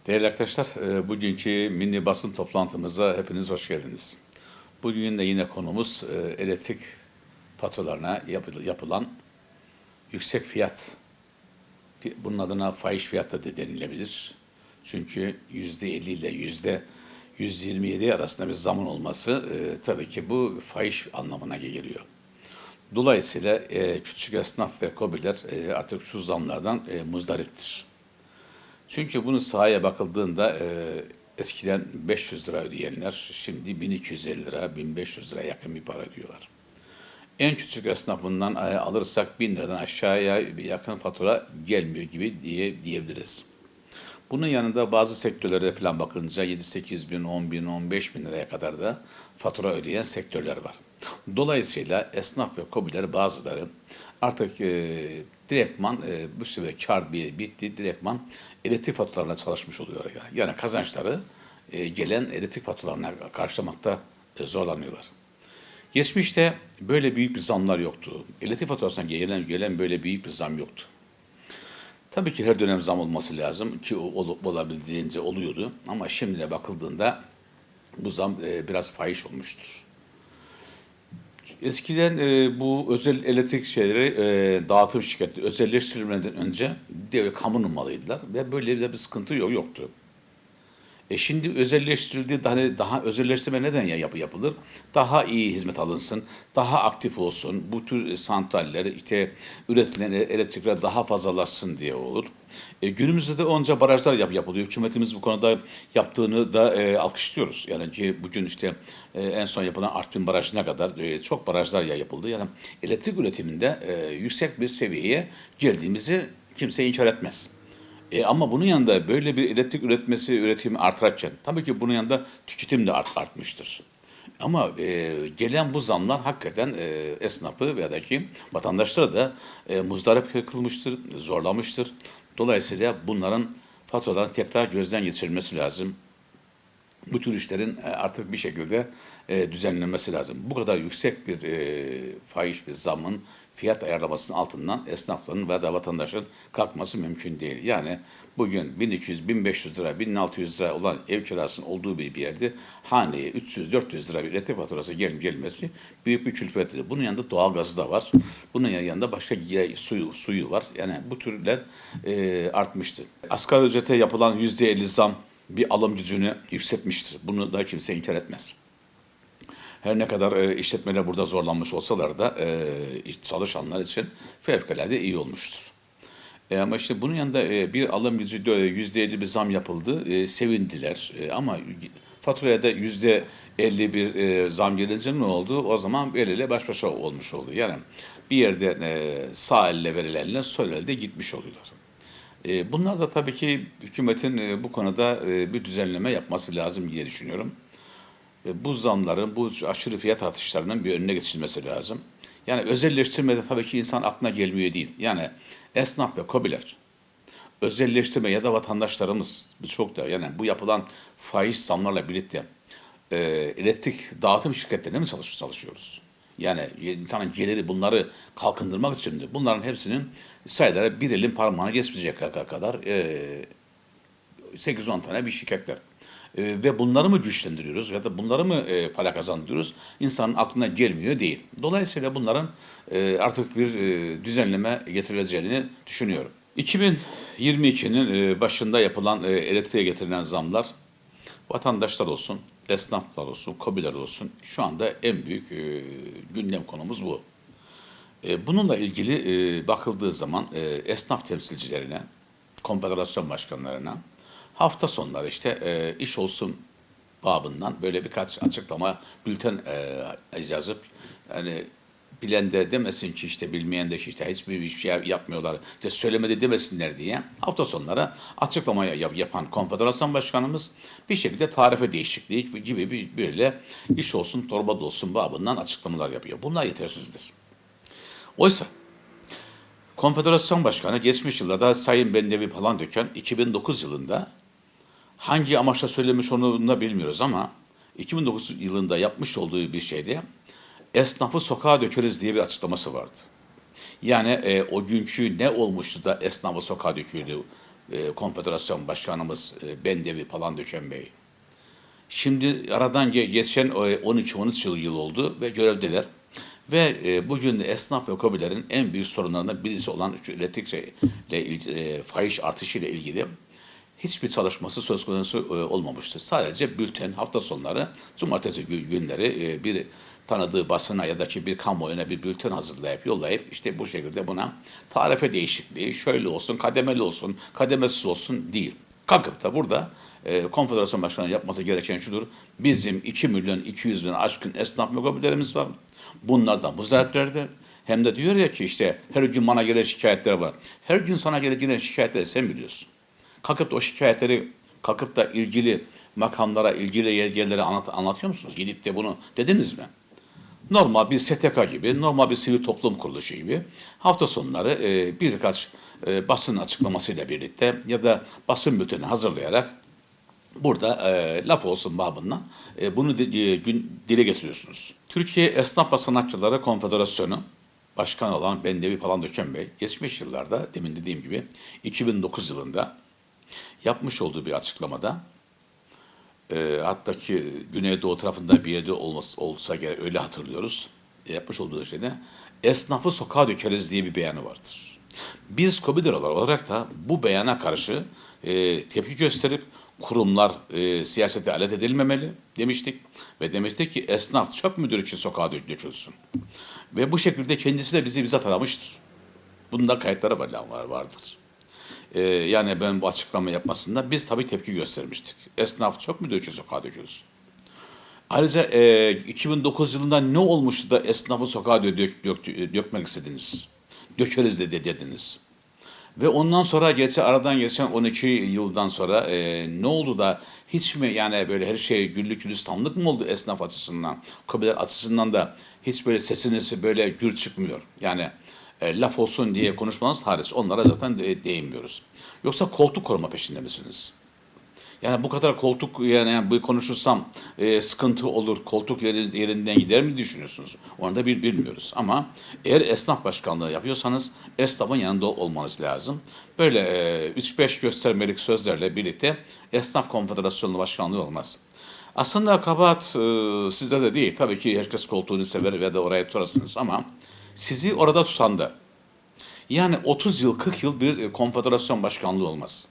Değerli arkadaşlar, bugünkü mini basın toplantımıza hepiniz hoş geldiniz. Bugün de yine konumuz elektrik faturalarına yapılan yüksek fiyat. Bunun adına fahiş fiyat da denilebilir. Çünkü %50 ile %127 arasında bir zamın olması tabii ki bu fahiş anlamına geliyor. Dolayısıyla küçük esnaf ve KOBİ'ler artık şu zamlardan muzdariptir. Çünkü bunun sahaya bakıldığında eskiden 500 lira ödeyenler şimdi 1250 lira, 1500 liraya yakın bir para ödüyorlar. En küçük esnafından alırsak 1000 liradan aşağıya bir yakın fatura gelmiyor gibi diyebiliriz. Bunun yanında bazı sektörlere falan bakınca 7-8 bin, 10 bin, 15 bin liraya kadar da fatura ödeyen sektörler var. Dolayısıyla esnaf ve KOBİ'ler bazıları artık direktman bu sefer kar bitti, direktman elektrik faturalarına çalışmış oluyor. Yani kazançları gelen elektrik faturalarına karşılamakta zorlanıyorlar. Geçmişte böyle büyük bir zamlar yoktu. Elektrik faturasına gelen böyle büyük bir zam yoktu. Tabii ki her dönem zam olması lazım ki olabildiğince oluyordu. Ama şimdine bakıldığında bu zam biraz fahiş olmuştur. Eskiden bu özel elektrik şeyleri dağıtım şirketleri özelleştirilmeden önce kamunun malıydılar ve böyle bir sıkıntı yoktu. Şimdi özelleştirildi, daha özelleştirme neden yapılır? Daha iyi hizmet alınsın, daha aktif olsun, bu tür santraller, işte üretilen elektrikler daha fazlalaşsın diye olur. Günümüzde de onca barajlar yapılıyor. Hükümetimiz bu konuda yaptığını da alkışlıyoruz. Yani ki bugün işte en son yapılan Artvin Barajı'na kadar çok barajlar yapıldı. Yani elektrik üretiminde yüksek bir seviyeye geldiğimizi kimse inkar etmez. Ama bunun yanında böyle bir elektrik üretimi artarken tabii ki bunun yanında tüketim de artmıştır. Ama gelen bu zamlar hakikaten esnafı veya da ki vatandaşları da muzdarip kılmıştır, zorlamıştır. Dolayısıyla bunların faturaların tekrar gözden geçirilmesi lazım. Bu tür işlerin artık bir şekilde düzenlenmesi lazım. Bu kadar yüksek bir fahiş bir zamın fiyat ayarlamasının altından esnafların ve da vatandaşın kalkması mümkün değil. Yani bugün 1200-1500 lira, 1600 lira olan ev kirasının olduğu bir yerde haneye 300-400 lira bir elektrik faturası gelmesi büyük bir külfettir. Bunun yanında doğalgazı da var. Bunun yanında başka suyu var. Yani bu türler artmıştır. Asgari ücrete yapılan %50 zam bir alım gücünü yükseltmiştir. Bunu da kimse inkar etmez. Her ne kadar işletmeler burada zorlanmış olsalar da çalışanlar için fevkalade iyi olmuştur. Ama işte bunun yanında bir alım gücü %50 bir zam yapıldı. Sevindiler. Ama faturaya da %50 bir zam gelince ne oldu? O zaman el ele baş başa olmuş oldu. Yani bir yerde sağ elle verilenle sol elde gitmiş oluyorlar. Bunlar da tabii ki hükümetin bu konuda bir düzenleme yapması lazım diye düşünüyorum. Bu zamların, bu aşırı fiyat artışlarının bir önüne geçilmesi lazım. Yani özelleştirmede tabii ki insan aklına gelmiyor değil. Yani esnaf ve KOBİ'ler, özelleştirme ya da vatandaşlarımız, biz çok da yani bu yapılan faiz zamlarla birlikte elektrik dağıtım şirketlerine mi çalışıyoruz? Yani insanın geliri bunları kalkındırmak için de bunların hepsinin sayıları bir elin parmağını geçmeyecek kadar 8-10 tane bir şirketler. Ve bunları mı güçlendiriyoruz ya da bunları mı para kazandırıyoruz? İnsanın aklına gelmiyor değil. Dolayısıyla bunların artık bir düzenleme getirileceğini düşünüyorum. 2022'nin başında yapılan elektriğe getirilen zamlar vatandaşlar olsun, esnaflar olsun, KOBİ'ler olsun şu anda en büyük gündem konumuz bu. Bununla ilgili bakıldığı zaman esnaf temsilcilerine, konfederasyon başkanlarına hafta sonları işte iş olsun babından böyle birkaç açıklama bülten yazıp yani bilen de demesin ki işte bilmeyen de işte hiçbir şey yapmıyorlar işte söylemedi demesinler diye hafta sonları açıklama yapan konfederasyon başkanımız bir şekilde tarife değişikliği gibi bir böyle iş olsun torba olsun babından açıklamalar yapıyor. Bunlar yetersizdir. Oysa konfederasyon başkanı geçmiş yıllarda Sayın Bendevi Palandöken 2009 yılında hangi amaçla söylemiş onu da bilmiyoruz ama 2009 yılında yapmış olduğu bir şeyde esnafı sokağa dökeriz diye bir açıklaması vardı. Yani o günkü ne olmuştu da esnafı sokağa döküldü? Konfederasyon Başkanımız Bendevi Palandöken Bey. Şimdi aradan geçen 12-13 yıl oldu ve görevdeler. Ve bugün de esnaf ve KOBİ'lerin en büyük sorunlarından birisi olan şu fahiş artışı ile ilgili hiçbir çalışması söz konusu olmamıştır. Sadece bülten, hafta sonları, cumartesi günleri bir tanıdığı basına ya da ki bir kamuoyuna bir bülten hazırlayıp yollayıp işte bu şekilde buna tarife değişikliği, şöyle olsun, kademeli olsun, kademesiz olsun değil. Kalkıp da burada Konfederasyon Başkanı yapması gereken şudur. Bizim 2 milyon 200 bin aşkın esnaf ve KOBİ'lerimiz var. Bunlardan muzdariplerdir. Hem de diyor ya ki işte her gün bana gelen şikayetler var. Her gün sana gelen şikayetleri sen biliyorsun. Kalkıp da o şikayetleri kalkıp da ilgili makamlara, ilgili yerlere anlatıyor musunuz? Gidip de bunu dediniz mi? Normal bir STK gibi, normal bir sivil toplum kuruluşu gibi hafta sonları birkaç basın açıklamasıyla birlikte ya da basın bülteni hazırlayarak burada laf olsun babından bunu dile getiriyorsunuz. Türkiye Esnaf ve Sanatçıları Konfederasyonu Başkanı olan Bendevi Palandöken Bey geçmiş yıllarda demin dediğim gibi 2009 yılında yapmış olduğu bir açıklamada hatta ki Güneydoğu tarafında bir yerde olsa gerek öyle hatırlıyoruz. Yapmış olduğu şeyde esnafı sokağa dökeriz diye bir beyanı vardır. Biz KOBİ'ler olarak da bu beyana karşı tepki gösterip kurumlar siyasete alet edilmemeli demiştik. Ve demiştik ki esnaf çöp müdür için sokağa dökülsün. Ve bu şekilde kendisi de bizi bizzat aramıştır. Bunda kayıtları vardır. Yani ben bu açıklama yapmasında biz tabii tepki göstermiştik. Esnaf çok mu döküyor sokağa döküyorsun? Ayrıca 2009 yılında ne olmuştu da esnafı sokağa dökmek istediniz? Dökeriz dediniz. Ve ondan sonra aradan geçen 12 yıldan sonra ne oldu da hiç mi yani böyle her şey güllük gülistanlık mı oldu esnaf açısından? KOBİ'ler açısından da hiç böyle sesiniz böyle gür çıkmıyor. Yani laf olsun diye konuşmanız hariç onlara zaten değinmiyoruz. Yoksa koltuk koruma peşinde misiniz? Yani bu kadar koltuk yani bu konuşursam sıkıntı olur, koltuk yerinden gider mi düşünüyorsunuz? Onu da bilmiyoruz. Ama eğer esnaf başkanlığı yapıyorsanız esnafın yanında olmanız lazım. Böyle 3-5 göstermelik sözlerle birlikte esnaf konfederasyonu başkanlığı olmaz. Aslında kabahat sizde de değil. Tabii ki herkes koltuğunu sever ve de oraya tutarsanız ama sizi orada tutan da. Yani 30 yıl, 40 yıl bir konfederasyon başkanlığı olmaz.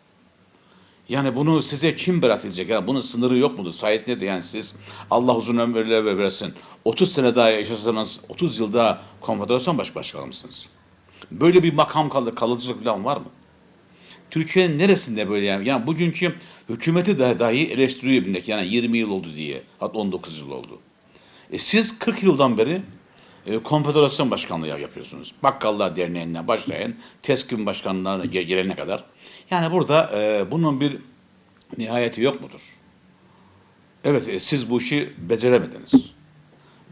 Yani bunu size kim bırakacak? Yani bunun sınırı yok mudur? Sayısı nedir? Yani siz Allah uzun ömürler versin. 30 sene daha yaşasanız 30 yıl daha konfederasyon başkanı mısınız? Böyle bir makam kalıcılık falan var mı? Türkiye'nin neresinde böyle yani? Yani bugünkü hükümeti dahi eleştiriyor bilmek. Yani 20 yıl oldu diye. Hatta 19 yıl oldu. Siz 40 yıldan beri konfederasyon başkanlığı yapıyorsunuz. Bakkallar Derneği'nden başlayın, TESKİM başkanlığına gelene kadar. Yani burada bunun bir nihayeti yok mudur? Evet, siz bu işi beceremediniz.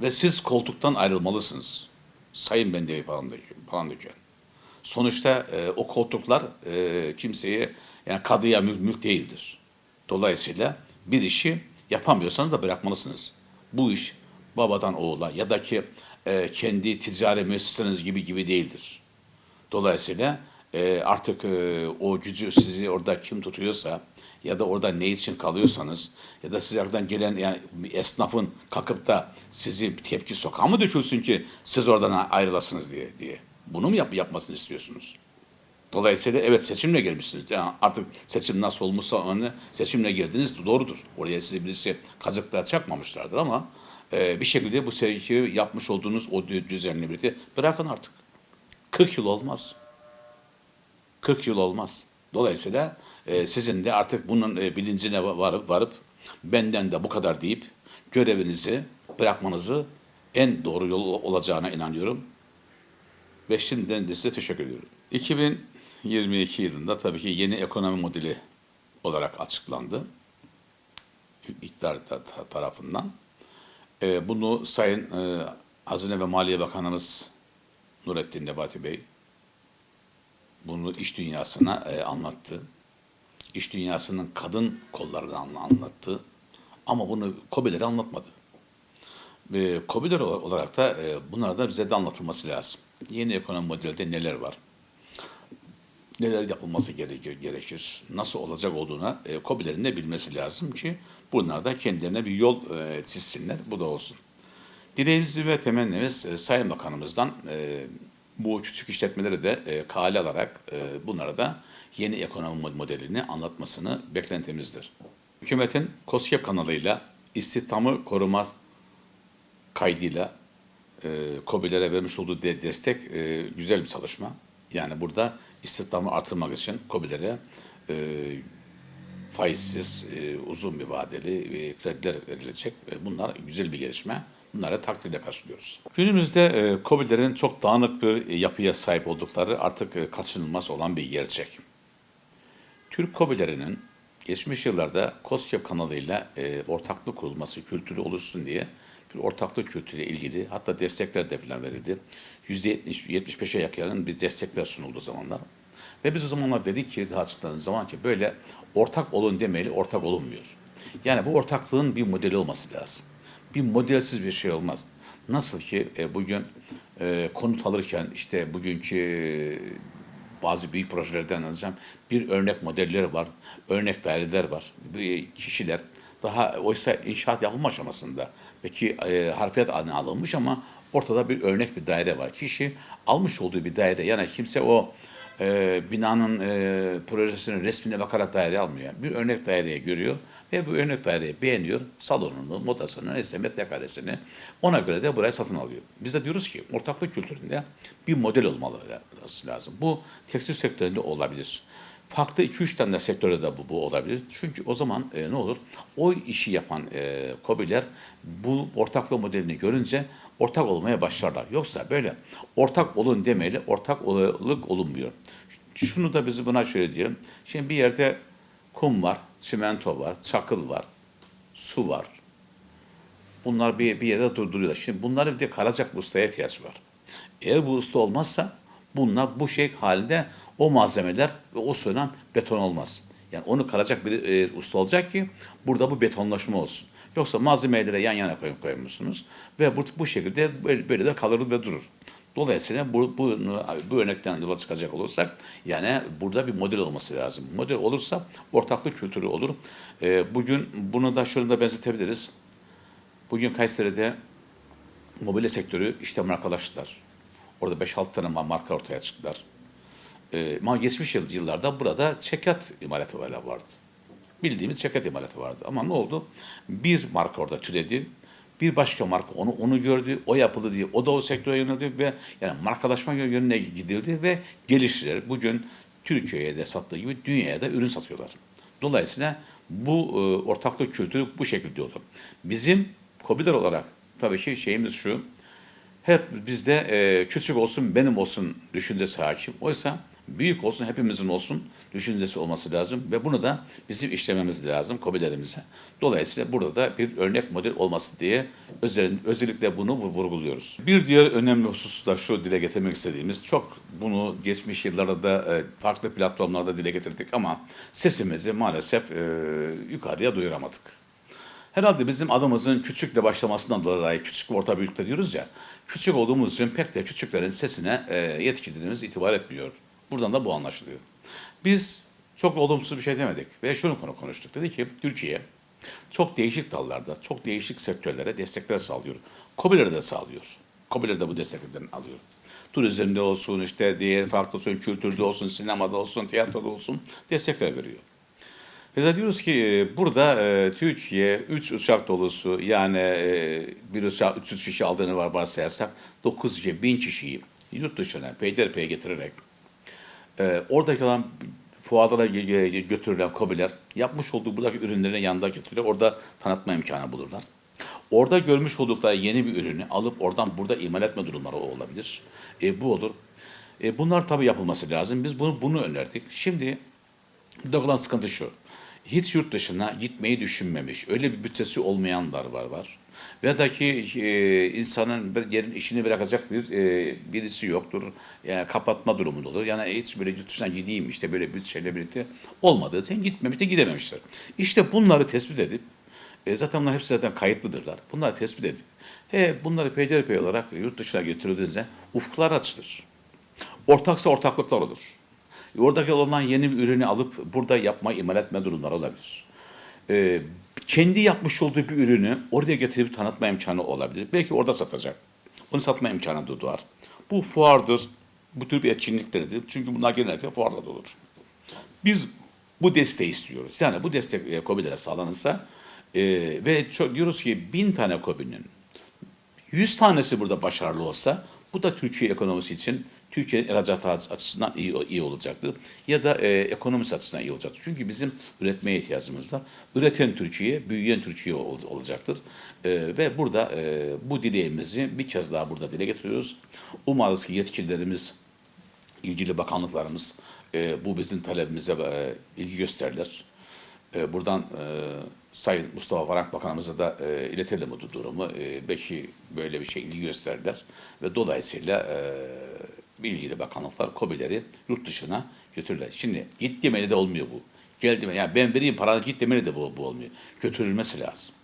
Ve siz koltuktan ayrılmalısınız. Sayın Bendevi falan diyeceğim. Sonuçta o koltuklar kimseye yani kadıya mülk değildir. Dolayısıyla bir işi yapamıyorsanız da bırakmalısınız. Bu iş babadan oğula ya da ki kendi ticari müesseseniz gibi değildir. Dolayısıyla artık o gücü sizi orada kim tutuyorsa ya da orada ne için kalıyorsanız ya da size oradan gelen yani bir esnafın kalkıp da sizi tepki sokağa mı dökülsün ki siz oradan ayrılasınız diye. Bunu mu yapmasını istiyorsunuz? Dolayısıyla evet seçimle gelmişsiniz. Yani artık seçim nasıl olmuşsa onu seçimle girdiniz doğrudur. Oraya sizi birisi kazıkla çakmamışlardır ama bir şekilde bu sevgiyi yapmış olduğunuz o düzenli birlikte bırakın artık. 40 yıl olmaz. 40 yıl olmaz. Dolayısıyla sizin de artık bunun bilincine varıp benden de bu kadar deyip görevinizi bırakmanızı en doğru yol olacağına inanıyorum. Ve şimdiden de size teşekkür ediyorum. 2022 yılında tabii ki yeni ekonomi modeli olarak açıklandı. İktidar tarafından. Bunu Sayın Hazine ve Maliye Bakanımız Nurettin Nebati Bey bunu iş dünyasına anlattı. İş dünyasının kadın kollarını anlattı. Ama bunu KOBİ'lere anlatmadı. KOBİ'ler olarak da bunlara da bize de anlatılması lazım. Yeni ekonomi modelinde neler var? neler yapılması gerekir, nasıl olacak olduğuna KOBİ'lerin de bilmesi lazım ki bunlar da kendilerine bir yol çizsinler. Bu da olsun. Dileğimiz ve temennimiz Sayın Bakanımızdan bu küçük işletmeleri de kale alarak bunlara da yeni ekonomi modelini anlatmasını beklentimizdir. Hükümetin KOSGEB kanalıyla istihdamı koruma kaydıyla KOBİ'lere vermiş olduğu destek güzel bir çalışma. Yani burada istihdamı artırmak için KOBİ'lere e, faizsiz, uzun bir vadeli krediler verilecek. Bunlar güzel bir gelişme. Bunları takdirle karşılıyoruz. Günümüzde KOBİ'lerin çok dağınık bir yapıya sahip oldukları artık kaçınılmaz olan bir gerçek. Türk KOBİ'lerinin geçmiş yıllarda KOSGEB kanalıyla ortaklık kurulması kültürü oluşsun diye bir ortaklık kültürüyle ilgili hatta destekler de falan verildi. %75'e yakın bir destekler sunuldu zamanlar. Ve biz o zamanlar dedik ki daha açıkladığımız zaman ki böyle ortak olun demeyle ortak olunmuyor. Yani bu ortaklığın bir modeli olması lazım. Bir modelsiz bir şey olmaz. Nasıl ki bugün konut alırken işte bugünkü bazı büyük projelerden anlatacağım. Bir örnek modelleri var, örnek daireler var. Bu kişiler daha oysa inşaat yapılma aşamasında. Peki harfiyat adına alınmış ama ortada bir örnek bir daire var. Kişi almış olduğu bir daire yani kimse o binanın projesinin resmine bakarak daire almıyor. Bir örnek daireye görüyor ve bu örnek daireyi beğeniyor. Salonunu, modasını, neyse metrekaresini ona göre de burayı satın alıyor. Biz de diyoruz ki ortaklık kültüründe bir model olmalı lazım. Bu tekstil sektöründe olabilir. Farklı 2-3 tane de sektörde de bu olabilir. Çünkü o zaman ne olur? O işi yapan KOBİ'ler bu ortaklık modelini görünce ortak olmaya başlarlar. Yoksa böyle ortak olun demeyle ortaklık olunmuyor. Şunu da bizi buna şöyle diyelim. Şimdi bir yerde kum var, çimento var, çakıl var, su var. Bunlar bir yerde durduruyorlar. Şimdi bunların bir de kalacak bir ustaya ihtiyaç var. Eğer bu usta olmazsa bunlar bu şey halinde o malzemeler ve o sönen beton olmaz. Yani onu kalacak bir usta olacak ki burada bu betonlaşma olsun. Yoksa malzemeleri yan yana koymuyorsunuz ve bu şekilde böyle de kalır ve durur. Dolayısıyla bu örnekten yola çıkacak olursak yani burada bir model olması lazım. Model olursa ortaklık kültürü olur. Bugün bunu da şöyle de benzetebiliriz. Bugün Kayseri'de mobilya sektörü işte markalaştılar. Orada 5-6 tane marka ortaya çıktılar. Ama geçmiş yıllarda burada çekyat imalatı vardı. Bildiğimiz çekyat imalatı vardı. Ama ne oldu? Bir marka orada türedi. Bir başka marka onu gördü, o yapıldı diye o da o sektöre yöneldi ve yani markalaşma yönüne gidildi ve geliştiler. Bugün Türkiye'ye de sattığı gibi dünyaya da ürün satıyorlar. Dolayısıyla bu ortaklık kültürü bu şekilde oldu. Bizim KOBİ'ler olarak tabii ki şeyimiz şu, hep bizde küçük olsun benim olsun düşüncesi hakim. Oysa büyük olsun hepimizin olsun düşüncesi olması lazım ve bunu da bizim işlememiz lazım KOBİ'lerimize. Dolayısıyla burada da bir örnek model olması diye özellikle bunu vurguluyoruz. Bir diğer önemli husus da şu dile getirmek istediğimiz çok bunu geçmiş yıllarda da farklı platformlarda dile getirdik ama sesimizi maalesef yukarıya duyuramadık. Herhalde bizim adımızın küçükle başlamasından dolayı küçük ve orta büyükte diyoruz ya, küçük olduğumuz için pek de küçüklerin sesine yetkililerimiz itibar etmiyor. Buradan da bu anlaşılıyor. Biz çok olumsuz bir şey demedik ve şunu konuştuk. Dedi ki Türkiye çok değişik dallarda, çok değişik sektörlere destekler sağlıyor. KOBİ'leri de sağlıyor. KOBİ'leri de bu desteklerden alıyor. Turizmde olsun, işte diğer farklı olsun, kültürde olsun, sinemada olsun, tiyatroda olsun destekler veriyor. Biz de diyoruz ki burada Türkiye 3 uçak dolusu yani bir uçak 300 kişi aldığını varsayarsak 9.000 kişiyi yurt dışına peyderpeye getirerek oradaki olan fuarlara götürülen KOBİ'ler yapmış olduğu buradaki ürünlerini yanında götürüyor. Orada tanıtma imkanı bulurlar. Orada görmüş oldukları yeni bir ürünü alıp oradan burada imal etme durumları olabilir. Bu olur. Bunlar tabii yapılması lazım. Biz bunu önerdik. Şimdi burada olan sıkıntı şu. Hiç yurt dışına gitmeyi düşünmemiş. Öyle bir bütçesi olmayanlar var. Veya da ki insanın bir yerin işini bırakacak birisi yoktur. Yani kapatma durumunda olur. Yani hiç böyle yurt dışına gideyim işte böyle bütçeyle birlikte olmadığı için gitmemiş de gidememişler. İşte bunları tespit edip zaten bunlar hepsi zaten kayıtlıdırlar. Bunları tespit edip bunları peyderpey olarak yurt dışına getirildiğinizde ufuklar açılır. Ortaksa ortaklıklar olur. Oradaki olan yeni bir ürünü alıp burada yapma, imal etme durumları olabilir. Kendi yapmış olduğu bir ürünü oraya getirip tanıtma imkanı olabilir. Belki orada satacak. Onu satma imkanı da doğar. Bu fuardır, bu tür bir etkinliklerdir. Çünkü bunlar genellikle fuarda da olur. Biz bu desteği istiyoruz. Yani bu destek KOBİ'lere sağlanırsa ve diyoruz ki 1000 tane KOBİ'nin 100 tanesi burada başarılı olsa bu da Türkiye ekonomisi için Türkiye'nin ihracatı açısından iyi olacaktır. Ya da ekonomisi açısından iyi olacaktır. Çünkü bizim üretmeye ihtiyacımız var. Üreten Türkiye, büyüyen Türkiye olacaktır. Ve burada bu dileğimizi bir kez daha burada dile getiriyoruz. Umarız ki yetkililerimiz, ilgili bakanlıklarımız bu bizim talebimize ilgi gösterirler. Buradan Sayın Mustafa Varank Bakanımıza da iletelim bu durumu. Belki böyle bir şey ilgi gösterirler ve dolayısıyla ilgili bakanlıklar KOBİ'leri yurt dışına götürürler. Şimdi git demeli de olmuyor bu. Gel demeli. Yani ben vereyim paranı git demeli de bu olmuyor. Götürülmesi lazım.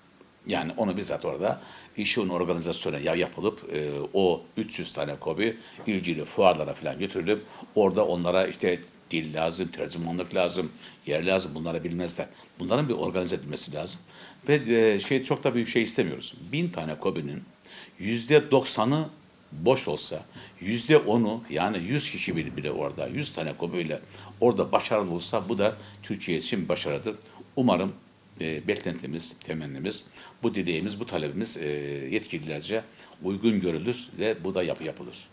Yani onu bizzat orada işin organizasyonu yapılıp o 300 tane KOBİ ilgili fuarlara falan götürülüp orada onlara işte dil lazım, tercümanlık lazım, yer lazım. Bunları bilmezler. Bunların bir organize edilmesi lazım. Ve çok da büyük şey istemiyoruz. 1000 tane KOBİ'nin %90'ı boş olsa, %10'u yani 100 kişi bile orada, 100 tane KOBİ ile orada başarılı olsa bu da Türkiye için bir başarıdır. Umarım beklentimiz, temennimiz, bu dileğimiz, bu talebimiz yetkililerce uygun görülür ve bu da yapılır.